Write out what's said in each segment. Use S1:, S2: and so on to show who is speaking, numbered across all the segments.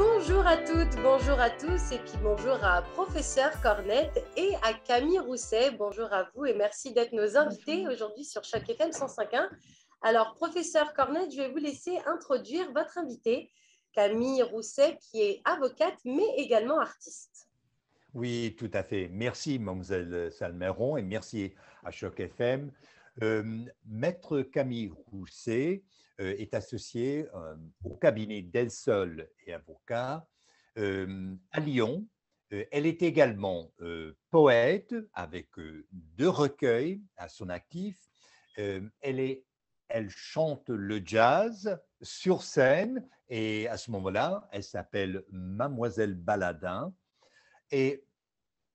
S1: Bonjour à toutes, bonjour à tous et puis bonjour à Professeur Cornette et à Camille Rousset. Bonjour à vous et merci d'être nos invités aujourd'hui sur Choc FM 105.1. Alors, Professeur Cornette, je vais vous laisser introduire votre invitée, Camille Rousset, qui est avocate mais également artiste.
S2: Oui, tout à fait. Merci, mademoiselle Salmeron, et merci à Choc FM. Maître Camille Rousset est associée au cabinet Delsol et avocat à Lyon. Elle est également poète avec deux recueils à son actif. Elle chante le jazz sur scène et à ce moment-là, elle s'appelle Mademoiselle Baladin. Et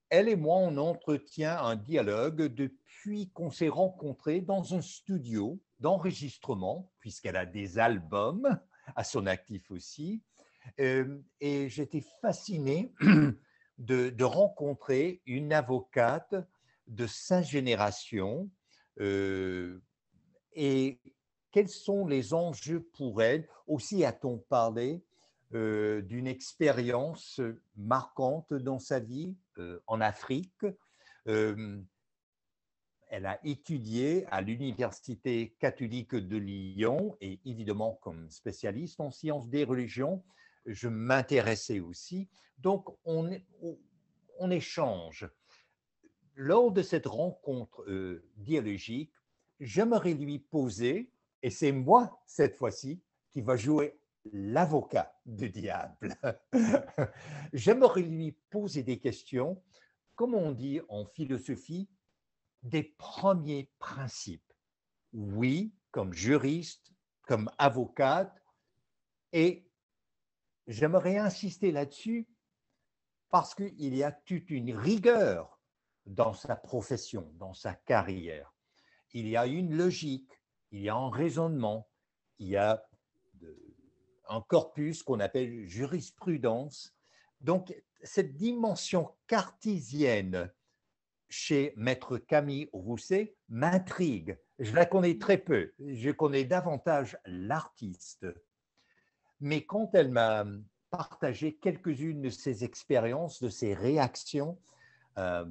S2: elle et moi, on entretient un dialogue depuis qu'on s'est rencontrés dans un studio d'enregistrement, puisqu'elle a des albums à son actif aussi. Et j'étais fasciné de rencontrer une avocate de sa génération. Et quels sont les enjeux pour elle? Aussi, a-t-on parlé d'une expérience marquante dans sa vie en Afrique. Elle a étudié à l'Université catholique de Lyon et évidemment comme spécialiste en sciences des religions, je m'intéressais aussi. Donc, on échange. Lors de cette rencontre dialogique, j'aimerais lui poser, et c'est moi cette fois-ci qui va jouer l'avocat du diable. J'aimerais lui poser des questions, comme on dit en philosophie, des premiers principes. Oui, comme juriste, comme avocate, et j'aimerais insister là-dessus parce qu'il y a toute une rigueur dans sa profession, dans sa carrière. Il y a une logique, il y a un raisonnement, il y a un corpus qu'on appelle jurisprudence. Donc, cette dimension cartésienne chez Maître Camille Rousset m'intrigue. Je la connais très peu, je connais davantage l'artiste. Mais quand elle m'a partagé quelques-unes de ses expériences, de ses réactions à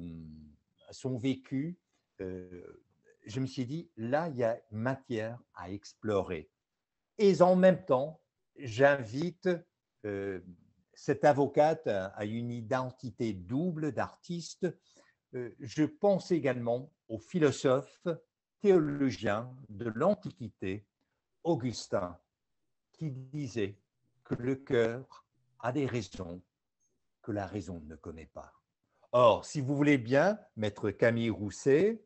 S2: son vécu, je me suis dit, là, il y a matière à explorer. Et en même temps, j'invite cette avocate à une identité double d'artiste. Je pense également au philosophe théologien de l'Antiquité, Augustin, qui disait que le cœur a des raisons que la raison ne connaît pas. Or, si vous voulez bien, Maître Camille Rousset,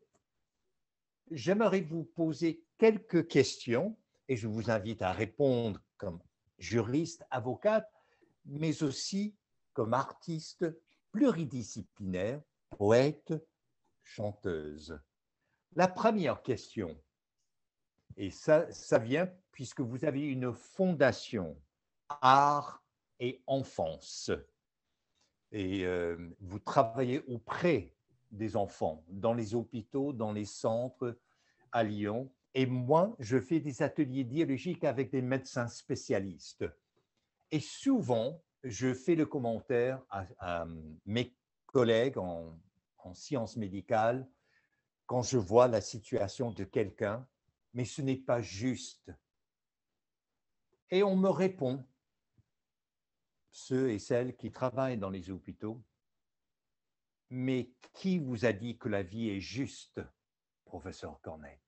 S2: j'aimerais vous poser quelques questions et je vous invite à répondre comme juriste, avocate, mais aussi comme artiste pluridisciplinaire, poète, chanteuse. La première question, et ça vient puisque vous avez une fondation art et enfance, et vous travaillez auprès des enfants, dans les hôpitaux, dans les centres à Lyon. Et moi, je fais des ateliers dialogiques avec des médecins spécialistes. Et souvent, je fais le commentaire à mes collègues en sciences médicales quand je vois la situation de quelqu'un, mais ce n'est pas juste. Et on me répond, ceux et celles qui travaillent dans les hôpitaux, mais qui vous a dit que la vie est juste, professeur Cornette?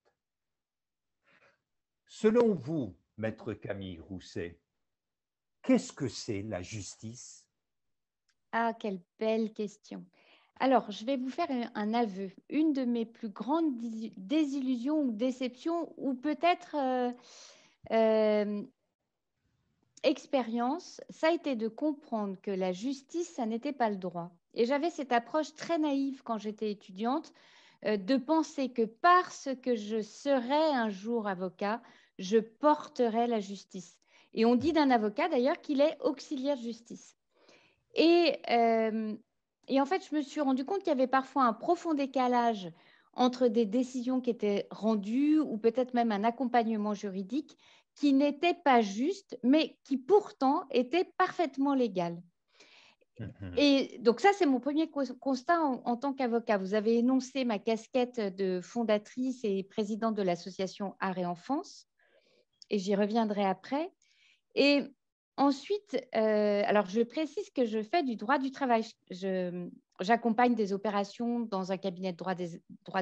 S2: Selon vous, maître Camille Rousset, qu'est-ce que c'est la justice?
S3: Ah, quelle belle question. Alors, je vais vous faire un aveu. Une de mes plus grandes désillusions ou déceptions, ou peut-être expérience, ça a été de comprendre que la justice, ça n'était pas le droit. Et j'avais cette approche très naïve quand j'étais étudiante, de penser que parce que je serais un jour avocat, je porterais la justice. Et on dit d'un avocat d'ailleurs qu'il est auxiliaire de justice. Et en fait, je me suis rendu compte qu'il y avait parfois un profond décalage entre des décisions qui étaient rendues ou peut-être même un accompagnement juridique qui n'était pas juste, mais qui pourtant était parfaitement légal. Et donc ça, c'est mon premier constat en tant qu'avocat. Vous avez énoncé ma casquette de fondatrice et présidente de l'association Art et Enfance, et j'y reviendrai après. Et ensuite, alors je précise que je fais du droit du travail. J'accompagne des opérations dans un cabinet de droit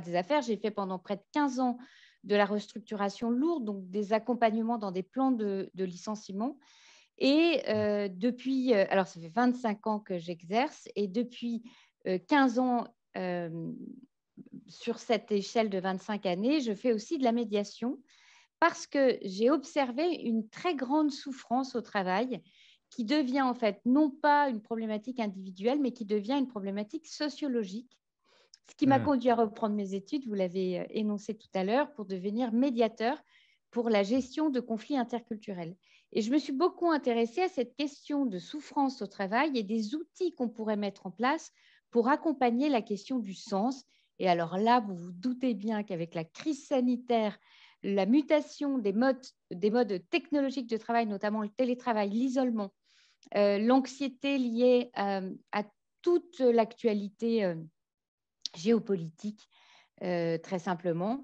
S3: des affaires. J'ai fait pendant près de 15 ans de la restructuration lourde, donc des accompagnements dans des plans de licenciement. Et depuis, alors ça fait 25 ans que j'exerce, et depuis 15 ans, sur cette échelle de 25 années, je fais aussi de la médiation parce que j'ai observé une très grande souffrance au travail qui devient en fait non pas une problématique individuelle, mais qui devient une problématique sociologique. Ce qui m'a conduit à reprendre mes études, vous l'avez énoncé tout à l'heure, pour devenir médiateur pour la gestion de conflits interculturels. Et je me suis beaucoup intéressée à cette question de souffrance au travail et des outils qu'on pourrait mettre en place pour accompagner la question du sens. Et alors là, vous vous doutez bien qu'avec la crise sanitaire, la mutation des modes technologiques de travail, notamment le télétravail, l'isolement, l'anxiété liée à toute l'actualité géopolitique, très simplement.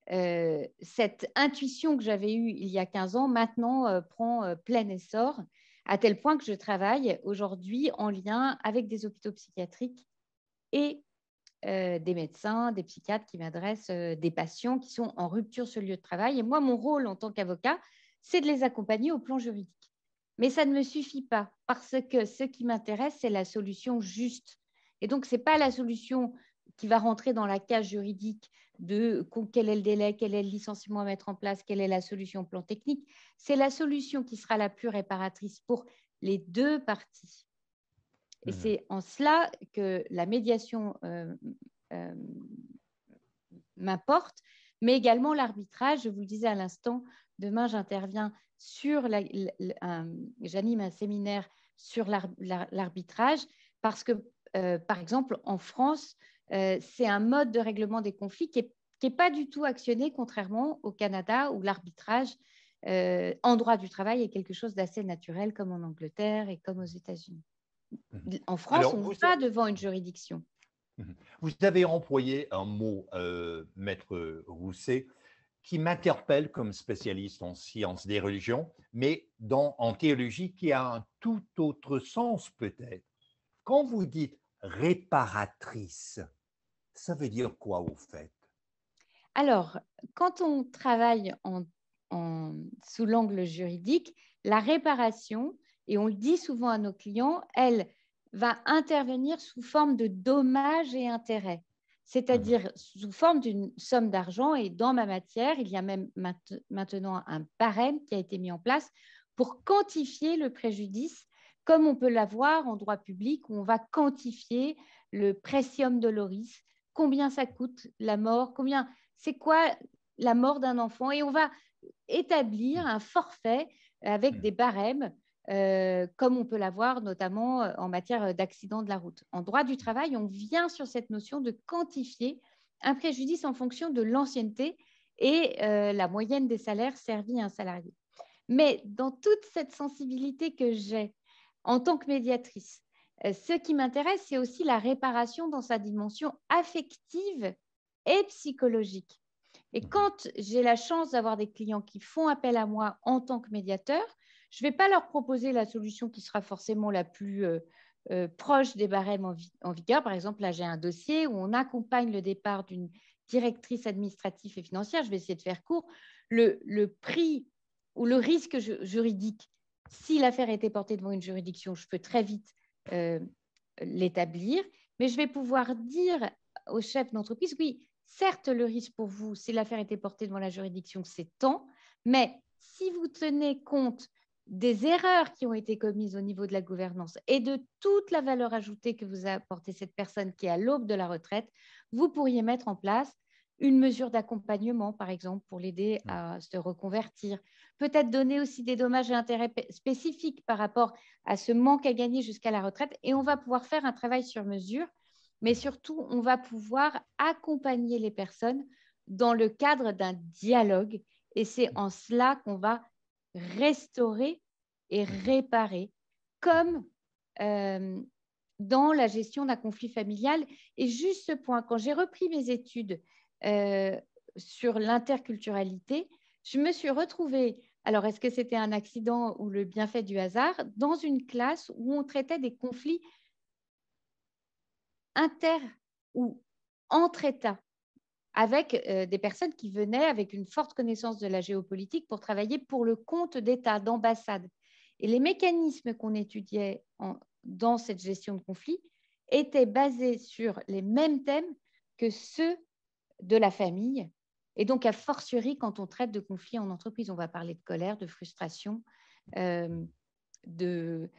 S3: Cette intuition que j'avais eue il y a 15 ans, maintenant prend plein essor, à tel point que je travaille aujourd'hui en lien avec des hôpitaux psychiatriques et des médecins, des psychiatres qui m'adressent des patients qui sont en rupture sur le lieu de travail. Et moi, mon rôle en tant qu'avocat, c'est de les accompagner au plan juridique. Mais ça ne me suffit pas, parce que ce qui m'intéresse, c'est la solution juste. Et donc, ce n'est pas la solution qui va rentrer dans la case juridique de quel est le délai, quel est le licenciement à mettre en place, quelle est la solution au plan technique. C'est la solution qui sera la plus réparatrice pour les deux parties. Et c'est en cela que la médiation m'importe, mais également l'arbitrage. Je vous le disais à l'instant, demain, j'interviens j'anime un séminaire sur l'arbitrage parce que, par exemple, en France, c'est un mode de règlement des conflits qui n'est pas du tout actionné, contrairement au Canada où l'arbitrage en droit du travail est quelque chose d'assez naturel, comme en Angleterre et comme aux États-Unis. En France,
S2: Alors,
S3: on va devant une juridiction.
S2: Vous avez employé un mot, Maître Rousset, qui m'interpelle comme spécialiste en sciences des religions, mais en théologie qui a un tout autre sens peut-être. Quand vous dites réparatrice, ça veut dire quoi au fait?
S3: Alors, quand on travaille sous l'angle juridique, la réparation, et on le dit souvent à nos clients, elle va intervenir sous forme de dommages et intérêts, c'est-à-dire sous forme d'une somme d'argent. Et dans ma matière, il y a même maintenant un barème qui a été mis en place pour quantifier le préjudice, comme on peut l'avoir en droit public, où on va quantifier le praecium doloris, combien ça coûte la mort, c'est quoi la mort d'un enfant, et on va établir un forfait avec des barèmes, comme on peut l'avoir notamment en matière d'accident de la route. En droit du travail, on vient sur cette notion de quantifier un préjudice en fonction de l'ancienneté et la moyenne des salaires servis à un salarié. Mais dans toute cette sensibilité que j'ai en tant que médiatrice, ce qui m'intéresse, c'est aussi la réparation dans sa dimension affective et psychologique. Et quand j'ai la chance d'avoir des clients qui font appel à moi en tant que médiateur, je ne vais pas leur proposer la solution qui sera forcément la plus proche des barèmes en vigueur. Par exemple, là, j'ai un dossier où on accompagne le départ d'une directrice administrative et financière. Je vais essayer de faire court. Le prix ou le risque juridique, si l'affaire était portée devant une juridiction, je peux très vite l'établir, mais je vais pouvoir dire au chef d'entreprise, oui, certes, le risque pour vous, si l'affaire était portée devant la juridiction, c'est tant, mais si vous tenez compte des erreurs qui ont été commises au niveau de la gouvernance et de toute la valeur ajoutée que vous a apportée cette personne qui est à l'aube de la retraite, vous pourriez mettre en place une mesure d'accompagnement, par exemple, pour l'aider à se reconvertir. Peut-être donner aussi des dommages et intérêts spécifiques par rapport à ce manque à gagner jusqu'à la retraite. Et on va pouvoir faire un travail sur mesure, mais surtout, on va pouvoir accompagner les personnes dans le cadre d'un dialogue. Et c'est en cela qu'on va restaurer et réparer, comme dans la gestion d'un conflit familial. Et juste ce point, quand j'ai repris mes études sur l'interculturalité, je me suis retrouvée, alors est-ce que c'était un accident ou le bienfait du hasard, dans une classe où on traitait des conflits inter ou entre États, avec des personnes qui venaient avec une forte connaissance de la géopolitique pour travailler pour le compte d'États, d'ambassades. Et les mécanismes qu'on étudiait dans cette gestion de conflit étaient basés sur les mêmes thèmes que ceux de la famille. Et donc, a fortiori, quand on traite de conflits en entreprise, on va parler de colère, de frustration, de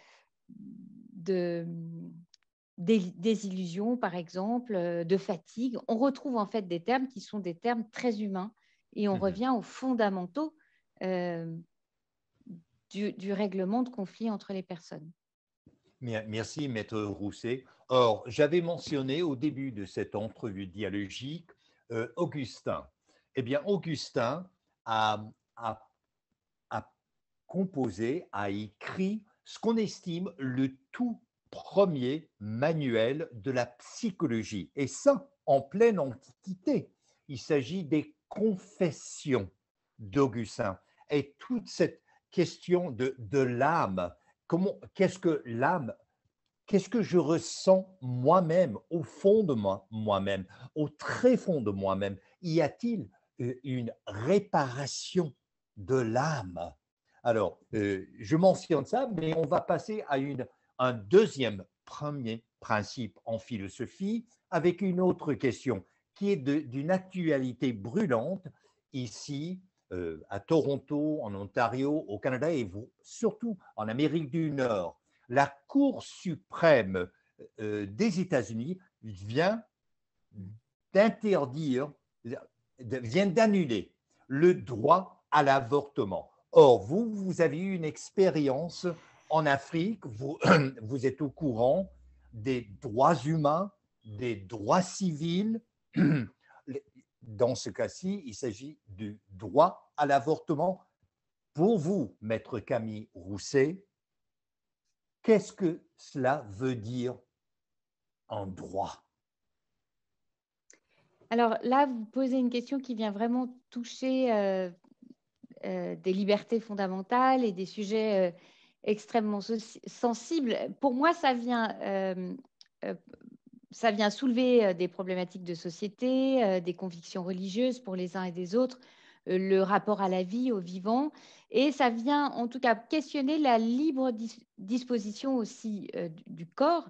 S3: désillusion, par exemple, de fatigue. On retrouve en fait des termes qui sont des termes très humains et on revient aux fondamentaux du règlement de conflits entre les personnes.
S2: Merci, Maître Rousset. Or, j'avais mentionné au début de cette entrevue dialogique Augustin. Eh bien, Augustin a, a, a composé, a écrit ce qu'on estime le tout premier manuel de la psychologie. Et ça, en pleine Antiquité. Il s'agit des Confessions d'Augustin. Et toute cette question de l'âme, qu'est-ce que l'âme, qu'est-ce que je ressens moi-même, au fond de moi-même, au très fond de moi-même? Y a-t-il une réparation de l'âme? Alors, je mentionne ça, mais on va passer à un deuxième premier principe en philosophie avec une autre question qui est d'une actualité brûlante ici à Toronto, en Ontario, au Canada et surtout en Amérique du Nord. La Cour suprême des États-Unis vient d'interdire, vient d'annuler le droit à l'avortement. Or, vous avez eu une expérience en Afrique, vous êtes au courant des droits humains, des droits civils. Dans ce cas-ci, il s'agit du droit à l'avortement. Pour vous, Maître Camille Rousset, qu'est-ce que cela veut dire en droit?
S3: Alors là, vous posez une question qui vient vraiment toucher des libertés fondamentales et des sujets extrêmement sensibles. Pour moi, ça vient soulever des problématiques de société, des convictions religieuses pour les uns et des autres, le rapport à la vie, au vivant, et ça vient en tout cas questionner la libre disposition aussi du corps,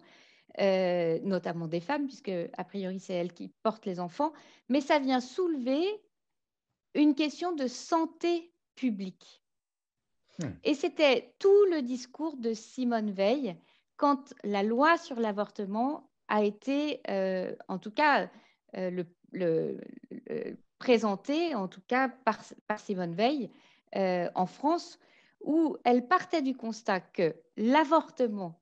S3: notamment des femmes, puisque a priori c'est elles qui portent les enfants, mais ça vient soulever une question de santé publique. Et c'était tout le discours de Simone Veil quand la loi sur l'avortement a été, en tout cas, présentée, en tout cas par Simone Veil en France, où elle partait du constat que l'avortement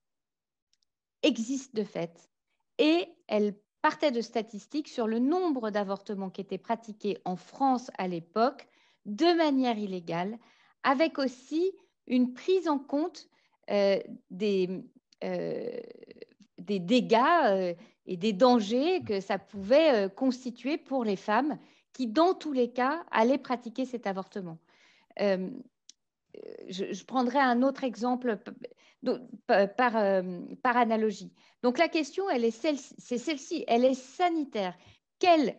S3: existe de fait et elle partait de statistiques sur le nombre d'avortements qui étaient pratiqués en France à l'époque de manière illégale, avec aussi une prise en compte des dégâts et des dangers que ça pouvait constituer pour les femmes qui, dans tous les cas, allaient pratiquer cet avortement. Je prendrai un autre exemple par analogie. Donc la question, c'est celle-ci, elle est sanitaire. Quel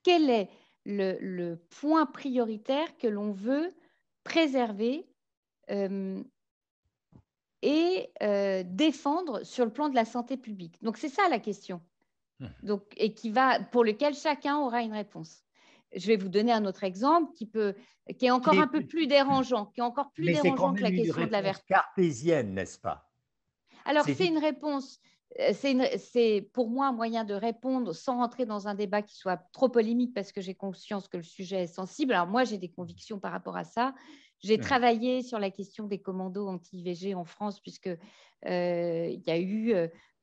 S3: est le point prioritaire que l'on veut préserver et défendre sur le plan de la santé publique? Donc c'est ça la question. Donc, et pour lequel chacun aura une réponse. Je vais vous donner un autre exemple qui est encore un peu plus dérangeant, qui est encore plus dérangeant que la question de la vertu.
S2: Cartésienne, n'est-ce pas?
S3: Alors, c'est une réponse, c'est pour moi un moyen de répondre sans rentrer dans un débat qui soit trop polémique parce que j'ai conscience que le sujet est sensible. Alors, moi, j'ai des convictions par rapport à ça. J'ai travaillé sur la question des commandos anti-IVG en France puisque il y a eu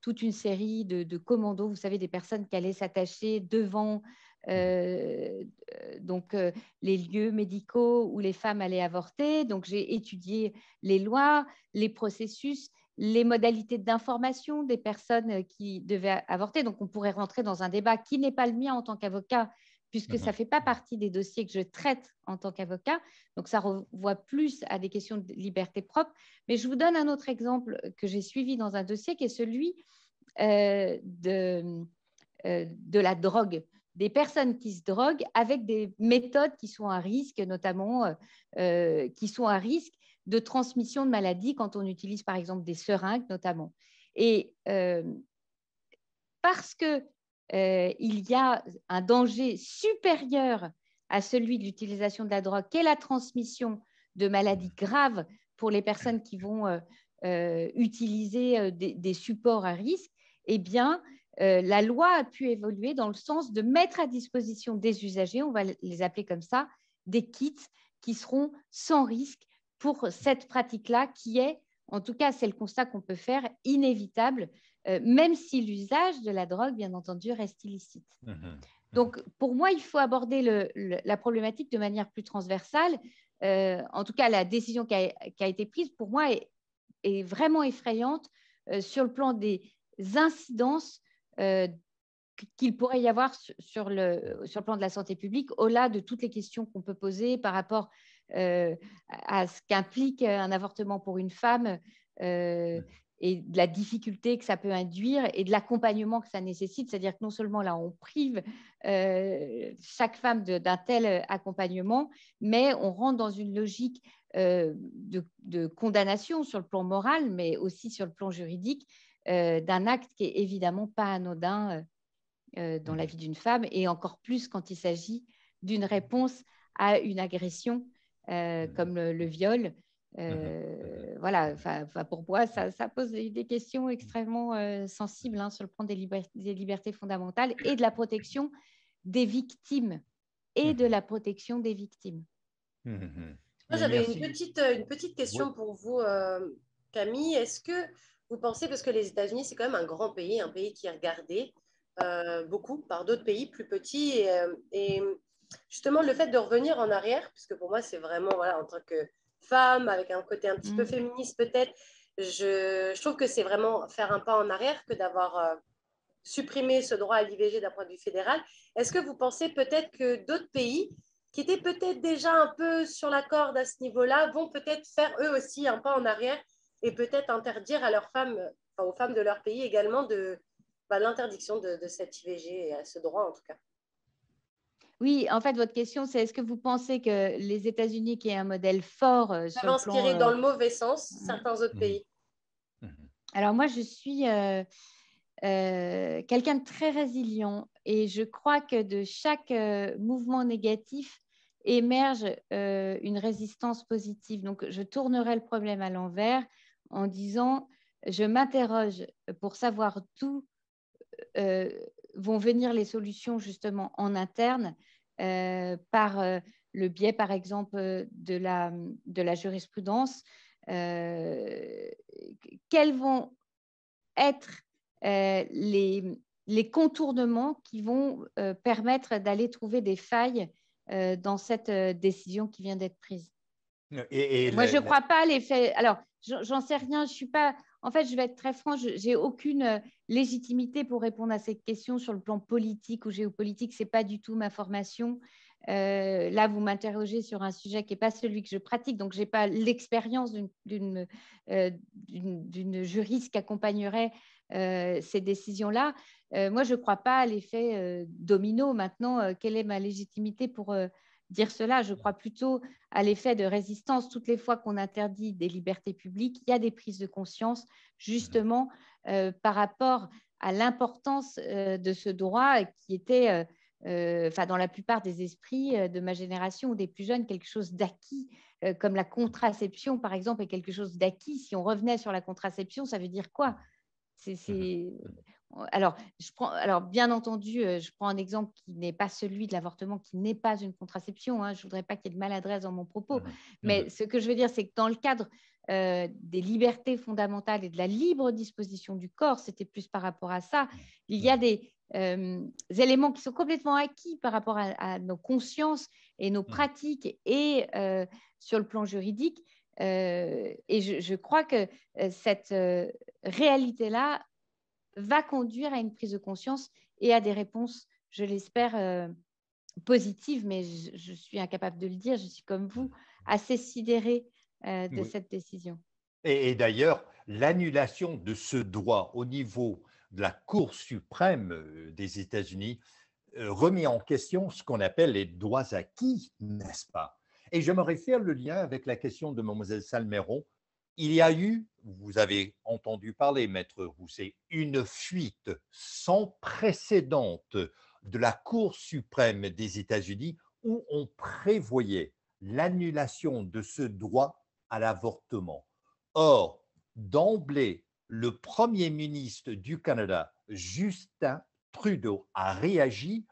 S3: toute une série de commandos, vous savez, des personnes qui allaient s'attacher devant donc les lieux médicaux où les femmes allaient avorter. Donc, j'ai étudié les lois, les processus, les modalités d'information des personnes qui devaient avorter. Donc, on pourrait rentrer dans un débat qui n'est pas le mien en tant qu'avocat, puisque ça ne fait pas partie des dossiers que je traite en tant qu'avocat. Donc, ça renvoie plus à des questions de liberté propre. Mais je vous donne un autre exemple que j'ai suivi dans un dossier qui est celui de la drogue, des personnes qui se droguent avec des méthodes qui sont à risque, notamment qui sont à risque de transmission de maladies quand on utilise par exemple des seringues notamment. Et parce que il y a un danger supérieur à celui de l'utilisation de la drogue, qu'est la transmission de maladies graves pour les personnes qui vont utiliser des supports à risque, eh bien, la loi a pu évoluer dans le sens de mettre à disposition des usagers, on va les appeler comme ça, des kits qui seront sans risque pour cette pratique-là qui est, en tout cas, c'est le constat qu'on peut faire, inévitable, même si l'usage de la drogue, bien entendu, reste illicite. Donc, pour moi, il faut aborder la problématique de manière plus transversale. En tout cas, la décision qui a été prise, pour moi, est vraiment effrayante sur le plan des incidences qu'il pourrait y avoir sur le plan de la santé publique, au-delà de toutes les questions qu'on peut poser par rapport à ce qu'implique un avortement pour une femme et de la difficulté que ça peut induire et de l'accompagnement que ça nécessite. C'est-à-dire que non seulement là, on prive chaque femme d'un tel accompagnement, mais on rentre dans une logique de condamnation sur le plan moral, mais aussi sur le plan juridique, d'un acte qui est évidemment pas anodin dans la vie d'une femme, et encore plus quand il s'agit d'une réponse à une agression comme le viol. Voilà, pour moi, ça pose des questions extrêmement sensibles sur le plan des libertés fondamentales et de la protection des victimes et de la protection des victimes.
S1: Moi, j'avais une petite question pour vous, Camille. Est-ce que vous pensez, parce que les États-Unis, c'est quand même un grand pays, un pays qui est regardé beaucoup par d'autres pays plus petits, et justement le fait de revenir en arrière, puisque pour moi, c'est vraiment, voilà, en tant que femme, avec un côté un petit peu féministe peut-être, je trouve que c'est vraiment faire un pas en arrière que d'avoir supprimé ce droit à l'IVG d'un point de vue fédéral. Est-ce que vous pensez peut-être que d'autres pays qui étaient peut-être déjà un peu sur la corde à ce niveau-là vont peut-être faire eux aussi un pas en arrière et peut-être interdire à leurs femmes, enfin aux femmes de leur pays également, l'interdiction de cette IVG, et à ce droit en tout cas?
S3: Oui, en fait, votre question, c'est est-ce que vous pensez que les États-Unis, qui est un modèle fort sur le plan…
S1: inspirer dans le mauvais sens certains autres pays?
S3: Alors moi, je suis quelqu'un de très résilient et je crois que de chaque mouvement négatif émerge une résistance positive. Donc, je tournerai le problème à l'envers en disant, je m'interroge pour savoir d'où vont venir les solutions justement en interne par le biais, par exemple, de la jurisprudence. Quels vont être les contournements qui vont permettre d'aller trouver des failles dans cette décision qui vient d'être prise. Moi, je ne crois pas à l'effet… Alors, j'en sais rien. Je suis pas… En fait, je vais être très franche, je n'ai aucune légitimité pour répondre à cette question sur le plan politique ou géopolitique. Ce n'est pas du tout ma formation. Là, vous m'interrogez sur un sujet qui n'est pas celui que je pratique, donc je n'ai pas l'expérience d'une juriste qui accompagnerait ces décisions-là. Moi, je ne crois pas à l'effet domino. Maintenant, quelle est ma légitimité pour dire cela? Je crois plutôt à l'effet de résistance. Toutes les fois qu'on interdit des libertés publiques, il y a des prises de conscience, justement, par rapport à l'importance de ce droit qui était… dans la plupart des esprits de ma génération ou des plus jeunes, quelque chose d'acquis, comme la contraception, par exemple, est quelque chose d'acquis. Si on revenait sur la contraception, ça veut dire quoi? Alors, bien entendu, je prends un exemple qui n'est pas celui de l'avortement, qui n'est pas une contraception. Je ne voudrais pas qu'il y ait de maladresse dans mon propos. Mais ce que je veux dire, c'est que dans le cadre des libertés fondamentales et de la libre disposition du corps, c'était plus par rapport à ça. Il y a des éléments qui sont complètement acquis par rapport à nos consciences et nos pratiques et sur le plan juridique. Et je crois que cette réalité-là va conduire à une prise de conscience et à des réponses, je l'espère, positives, mais je suis incapable de le dire, je suis comme vous, assez sidérée de
S2: Oui.
S3: cette décision.
S2: Et d'ailleurs, l'annulation de ce droit au niveau de la Cour suprême des États-Unis remet en question ce qu'on appelle les droits acquis, n'est-ce pas? Et j'aimerais faire le lien avec la question de mademoiselle Salmeron. Il y a eu, vous avez entendu parler, maître Rousset, une fuite sans précédent de la Cour suprême des États-Unis où on prévoyait l'annulation de ce droit à l'avortement. Or, d'emblée, le Premier ministre du Canada, Justin Trudeau, a réagi.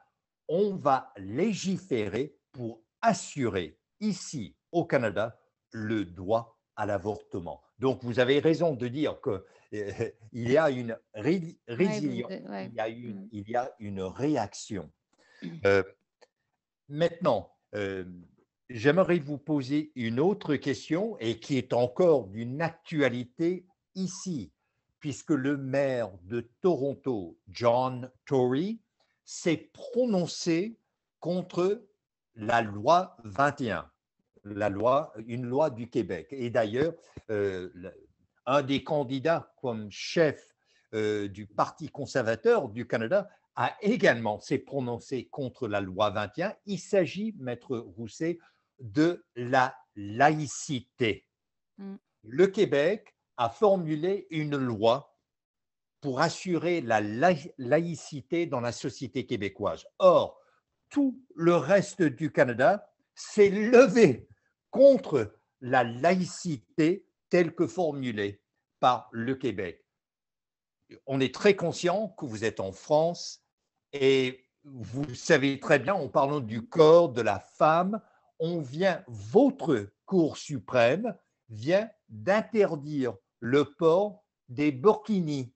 S2: On va légiférer pour assurer ici au Canada le droit à l'avortement. Donc, vous avez raison de dire qu'il y a une résilience,
S3: Ouais.
S2: il y a une réaction. Euh, Maintenant, j'aimerais vous poser une autre question et qui est encore d'une actualité ici, puisque le maire de Toronto, John Tory, s'est prononcé contre la loi 21, une loi du Québec. Et d'ailleurs, un des candidats comme chef du Parti conservateur du Canada a également s'est prononcé contre la loi 21. Il s'agit, maître Rousset, de la laïcité. Le Québec a formulé une loi pour assurer la laïcité dans la société québécoise. Or, tout le reste du Canada s'est levé contre la laïcité telle que formulée par le Québec. On est très conscient que vous êtes en France et vous savez très bien, en parlant du corps de la femme, votre Cour suprême vient d'interdire le port des burkinis,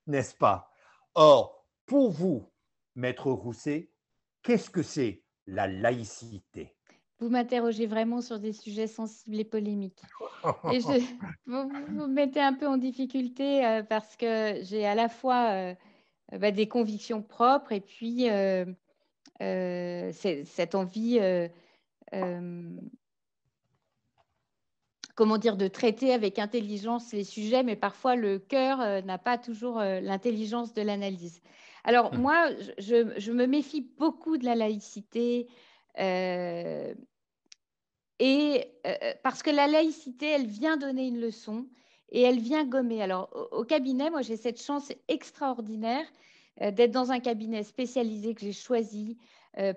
S2: n'est-ce pas? Or, pour vous, maître Rousset, qu'est-ce que c'est la laïcité?
S3: Vous m'interrogez vraiment sur des sujets sensibles et polémiques. Et vous me mettez un peu en difficulté parce que j'ai à la fois des convictions propres et puis cette envie, comment dire, de traiter avec intelligence les sujets, mais parfois le cœur n'a pas toujours l'intelligence de l'analyse. Alors moi, je me méfie beaucoup de la laïcité. Et parce que la laïcité, elle vient donner une leçon et elle vient gommer. Alors, au cabinet, moi, j'ai cette chance extraordinaire d'être dans un cabinet spécialisé que j'ai choisi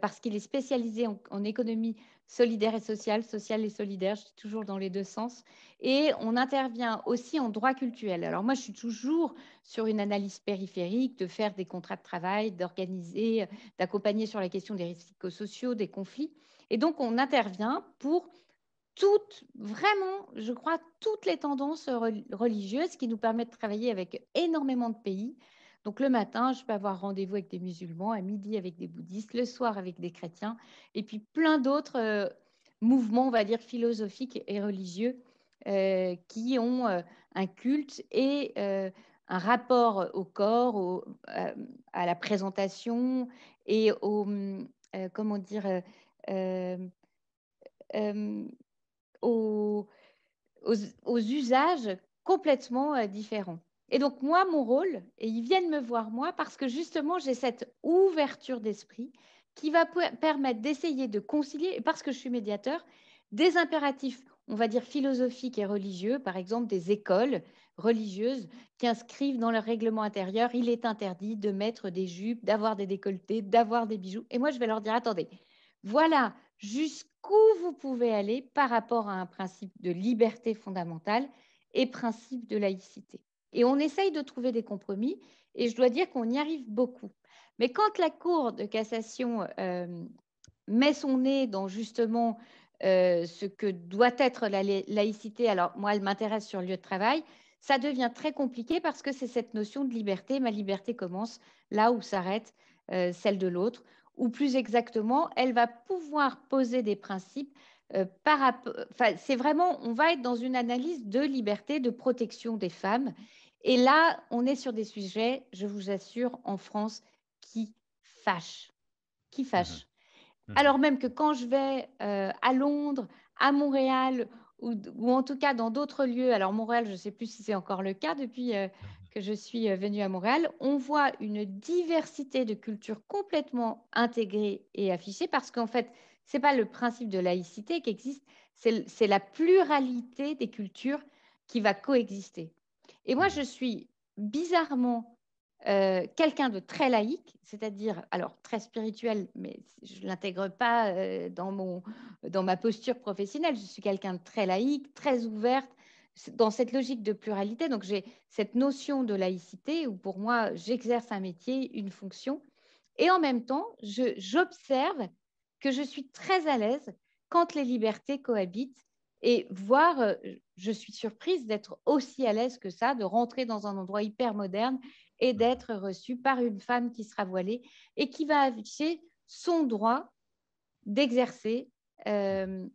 S3: parce qu'il est spécialisé en économie solidaire et sociale et solidaire. Je suis toujours dans les deux sens. Et on intervient aussi en droit culturel. Alors, moi, je suis toujours sur une analyse périphérique, de faire des contrats de travail, d'organiser, d'accompagner sur la question des risques psychosociaux, des conflits. Et donc, on intervient pour vraiment, je crois, toutes les tendances religieuses qui nous permettent de travailler avec énormément de pays. Donc, le matin, je peux avoir rendez-vous avec des musulmans, à midi avec des bouddhistes, le soir avec des chrétiens, et puis plein d'autres mouvements, on va dire, philosophiques et religieux qui ont un culte et un rapport au corps, à la présentation et comment dire, euh, euh, aux, aux usages complètement différents. Et donc, moi, mon rôle, et ils viennent me voir moi, parce que justement, j'ai cette ouverture d'esprit qui va permettre d'essayer de concilier, parce que je suis médiateur, des impératifs, on va dire, philosophiques et religieux, par exemple des écoles religieuses qui inscrivent dans leur règlement intérieur, il est interdit de mettre des jupes, d'avoir des décolletés, d'avoir des bijoux. Et moi, je vais leur dire, attendez, voilà jusqu'où vous pouvez aller par rapport à un principe de liberté fondamentale et principe de laïcité. Et on essaye de trouver des compromis, et je dois dire qu'on y arrive beaucoup. Mais quand la Cour de cassation met son nez dans justement ce que doit être la laïcité, alors moi, elle m'intéresse sur le lieu de travail, ça devient très compliqué parce que c'est cette notion de liberté. Ma liberté commence là où s'arrête celle de l'autre, ou plus exactement, elle va pouvoir poser des principes enfin, c'est vraiment, on va être dans une analyse de liberté, de protection des femmes. Et là, on est sur des sujets, je vous assure, en France, qui fâchent, qui
S2: Mhm.
S3: fâchent.
S2: Mhm.
S3: Alors même que quand je vais à Londres, à Montréal, ou en tout cas dans d'autres lieux, alors Montréal, je ne sais plus si c'est encore le cas depuis que je suis venue à Montréal, on voit une diversité de cultures complètement intégrée et affichée parce qu'en fait, ce n'est pas le principe de laïcité qui existe, c'est la pluralité des cultures qui va coexister. Et moi, je
S2: Mhm.
S3: suis bizarrement quelqu'un de très laïque, c'est-à-dire, alors très spirituel, mais je ne l'intègre pas dans ma posture professionnelle. Je suis quelqu'un de très laïque, très ouverte, dans cette logique de pluralité. Donc, j'ai cette notion de laïcité où pour moi, j'exerce un métier, une fonction. Et en même temps, j'observe que je suis très à l'aise quand les libertés cohabitent et voire, je suis surprise d'être aussi à l'aise que ça, de rentrer dans un endroit hyper moderne et d'être reçue par une femme qui sera voilée et qui va afficher son droit d'exercer euh,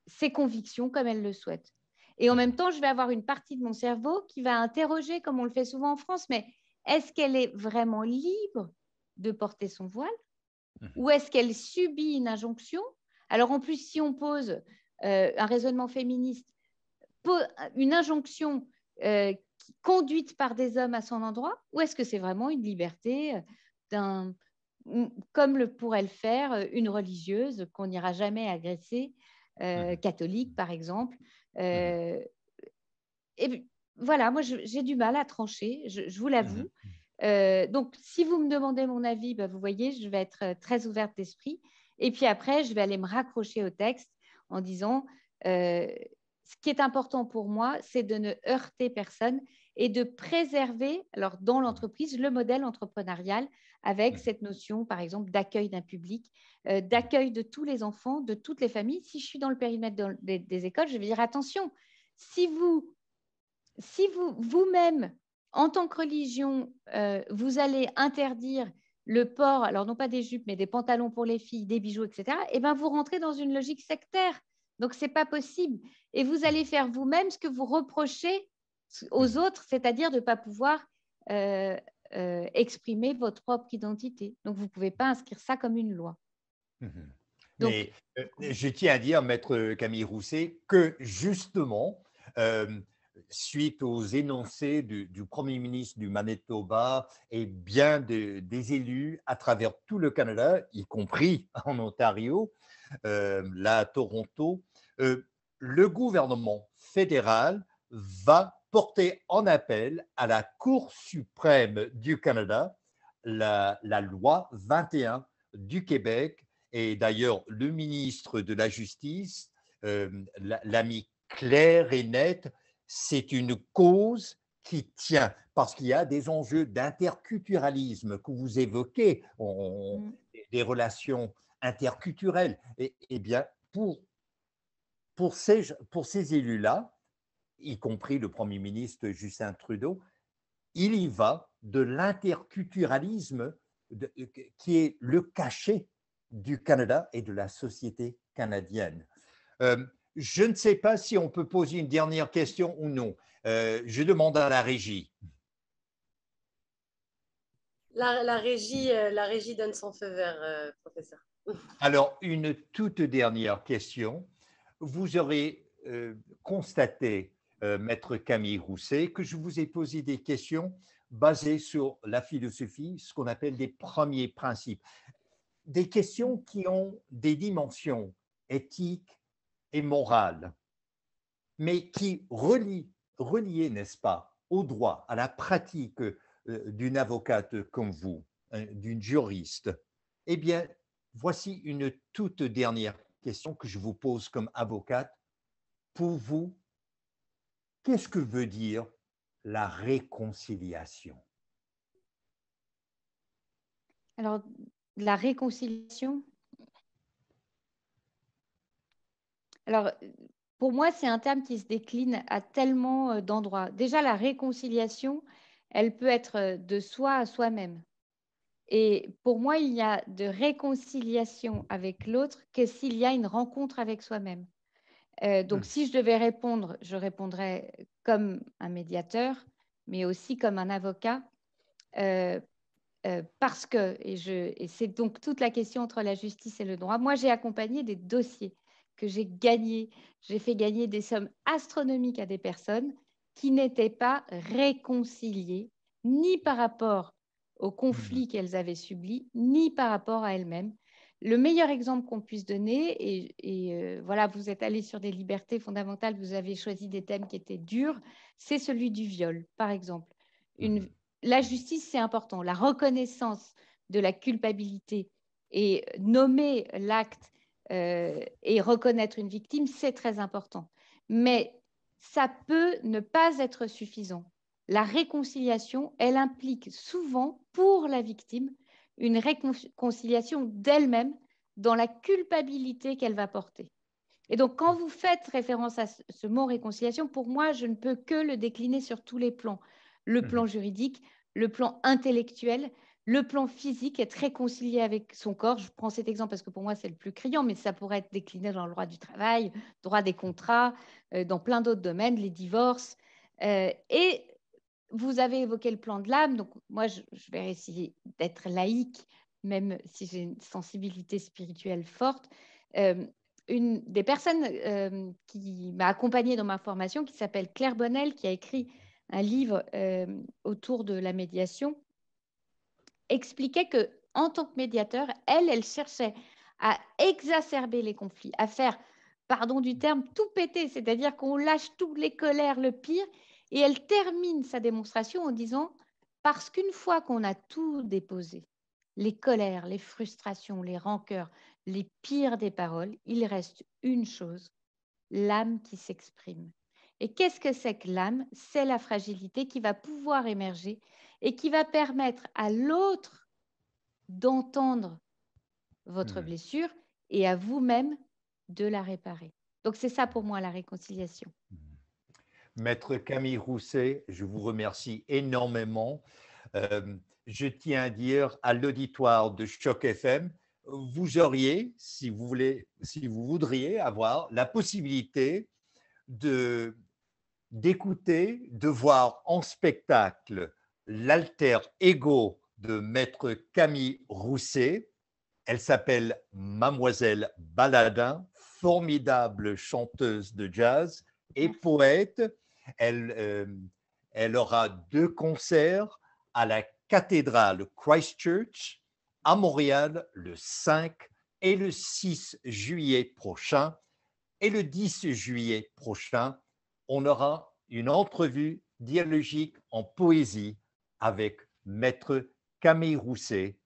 S3: ses convictions comme elle le souhaite. Et en même
S2: Mhm.
S3: temps, je vais avoir une partie de mon cerveau qui va interroger, comme on le fait souvent en France, mais est-ce qu'elle est vraiment libre de porter son voile
S2: Mhm.
S3: ou est-ce qu'elle subit une injonction? Alors en plus, si on pose un raisonnement féministe, une injonction conduite par des hommes à son endroit, ou est-ce que c'est vraiment une liberté d'un, comme le pourrait le faire une religieuse qu'on n'ira jamais agresser,
S2: Mhm.
S3: catholique par exemple.
S2: Mhm.
S3: Euh, et voilà, moi j'ai du mal à trancher, je vous
S2: Mhm.
S3: l'avoue. Donc, si vous me demandez mon avis, bah, vous voyez, je vais être très ouverte d'esprit. Et puis après, je vais aller me raccrocher au texte en disant, euh, ce qui est important pour moi, c'est de ne heurter personne et de préserver, alors dans l'entreprise, le modèle entrepreneurial avec
S2: Mhm.
S3: cette notion, par exemple, d'accueil d'un public,
S2: Mhm.
S3: d'accueil de tous les enfants, de toutes les familles. Si je suis dans le périmètre des écoles, je vais dire, attention, si vous vous-même, en tant que religion, vous allez interdire le port, alors non pas des jupes, mais des pantalons pour les filles, des bijoux, etc., et bien vous rentrez dans une logique sectaire. Donc, ce n'est pas possible. Et vous allez faire vous-même ce que vous reprochez aux
S2: Mhm.
S3: autres, c'est-à-dire de ne pas pouvoir exprimer votre propre identité. Donc, vous ne pouvez pas inscrire ça comme une loi.
S2: Mhm.
S3: Donc,
S2: Mais je tiens à dire, Maître Camille Rousset, que justement, euh, suite aux énoncés du Premier ministre du Manitoba et bien des élus à travers tout le Canada, y compris en Ontario, là à Toronto, euh, le gouvernement fédéral va porter en appel à la Cour suprême du Canada la loi 21 du Québec. Et d'ailleurs, le ministre de la Justice l'a mis clair et net, c'est une cause qui tient, parce qu'il y a des enjeux d'interculturalisme que vous évoquez, des relations interculturelles. Et bien, pour ces élus-là, y compris le Premier ministre Justin Trudeau, il y va de l'interculturalisme qui est le cachet du Canada et de la société canadienne. Euh, je ne sais pas si on peut poser une dernière question ou non. Je demande à la régie.
S1: La régie donne son feu vert, professeur.
S2: Alors, une toute dernière question. Vous aurez constaté, Maître Camille Rousset, que je vous ai posé des questions basées sur la philosophie, ce qu'on appelle des premiers principes. Des questions qui ont des dimensions éthiques et morales, mais qui reliées, n'est-ce pas, au droit, à la pratique d'une avocate comme vous, d'une juriste. Eh bien, voici une toute dernière question que je vous pose comme avocate. Pour vous, qu'est-ce que veut dire la réconciliation?
S3: alors, la réconciliation. Alors, pour moi, c'est un terme qui se décline à tellement d'endroits. Déjà, la réconciliation, elle peut être de soi à soi-même. Et pour moi, il n'y a de réconciliation avec l'autre que s'il y a une rencontre avec soi-même. Donc, si je devais répondre, je répondrais comme un médiateur, mais aussi comme un avocat, parce que, et c'est donc toute la question entre la justice et le droit, moi, j'ai accompagné des dossiers que j'ai gagnés. J'ai fait gagner des sommes astronomiques à des personnes qui n'étaient pas réconciliées, ni par rapport au conflit qu'elles avaient subi, ni par rapport à elles-mêmes. Le meilleur exemple qu'on puisse donner, voilà, vous êtes allé sur des libertés fondamentales, vous avez choisi des thèmes qui étaient durs, c'est celui du viol, par exemple. La justice, c'est important. La reconnaissance de la culpabilité et nommer l'acte et reconnaître une victime, c'est très important. Mais ça peut ne pas être suffisant. La réconciliation, elle implique souvent pour la victime une réconciliation d'elle-même dans la culpabilité qu'elle va porter. Et donc, quand vous faites référence à ce mot réconciliation, pour moi, je ne peux que le décliner sur tous les plans. Le plan juridique, le plan intellectuel, le plan physique, être réconcilié avec son corps. Je prends cet exemple parce que pour moi, c'est le plus criant, mais ça pourrait être décliné dans le droit du travail, droit des contrats, dans plein d'autres domaines, les divorces. Et vous avez évoqué le plan de l'âme. Donc, moi, je vais essayer d'être laïque, même si j'ai une sensibilité spirituelle forte. Une des personnes qui m'a accompagnée dans ma formation, qui s'appelle Claire Bonnel, qui a écrit un livre autour de la médiation, expliquait que en tant que médiateur, elle cherchait à exacerber les conflits, à faire, pardon du terme, tout péter, c'est-à-dire qu'on lâche toutes les colères, le pire, et elle termine sa démonstration en disant, parce qu'une fois qu'on a tout déposé, les colères, les frustrations, les rancœurs, les pires des paroles, il reste une chose, l'âme qui s'exprime. Et qu'est-ce que c'est que l'âme? C'est la fragilité qui va pouvoir émerger et qui va permettre à l'autre d'entendre votre blessure et à vous-même de la réparer. Donc, c'est ça pour moi la réconciliation.
S2: Maître Camille Rousset, je vous remercie énormément. Je tiens à dire à l'auditoire de Choc FM, vous auriez, si vous voudriez avoir la possibilité d'écouter, de voir en spectacle l'alter ego de Maître Camille Rousset. Elle s'appelle Mademoiselle Baladin, formidable chanteuse de jazz et poète. Elle aura 2 concerts à la cathédrale Christ Church à Montréal le 5 et le 6 juillet prochain. Et le 10 juillet prochain, on aura une entrevue dialogique en poésie avec Maître Camille Rousset,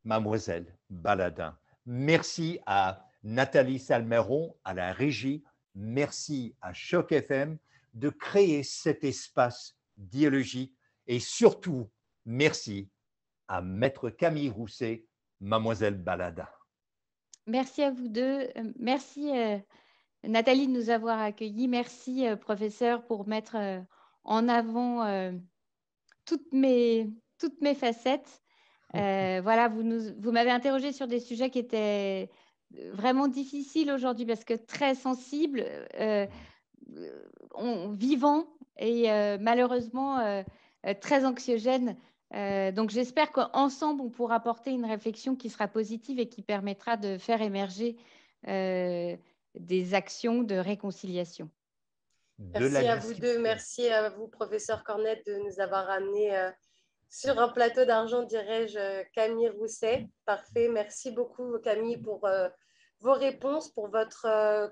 S2: Mademoiselle Baladin. Merci à Nathalie Salmeron, à la régie. Merci à Choc FM de créer cet espace dialogique et surtout, merci à Maître Camille Rousset, Mademoiselle Baladin.
S3: Merci à vous deux. Merci Nathalie de nous avoir accueillis. Merci professeur pour mettre en avant toutes mes facettes. Voilà, vous m'avez interrogé sur des sujets qui étaient vraiment difficiles aujourd'hui parce que très sensibles, vivants et malheureusement très anxiogènes. Donc j'espère qu'ensemble, on pourra apporter une réflexion qui sera positive et qui permettra de faire émerger des actions de réconciliation.
S1: Merci à vous deux. Merci à vous, professeur Cornette, de nous avoir amenés sur un plateau d'argent, dirais-je, Camille Rousset. Parfait. Merci beaucoup, Camille, pour vos réponses, pour votre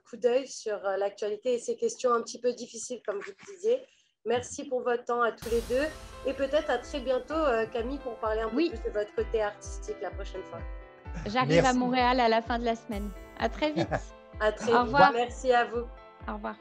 S1: coup d'œil sur l'actualité et ces questions un petit peu difficiles, comme vous le disiez. Merci pour votre temps à tous les deux. Et peut-être à très bientôt, Camille, pour parler un peu plus de votre côté artistique la prochaine fois.
S3: J'arrive à Montréal à la fin de la semaine. À très vite.
S1: À très vite. Merci à vous.
S3: Au revoir.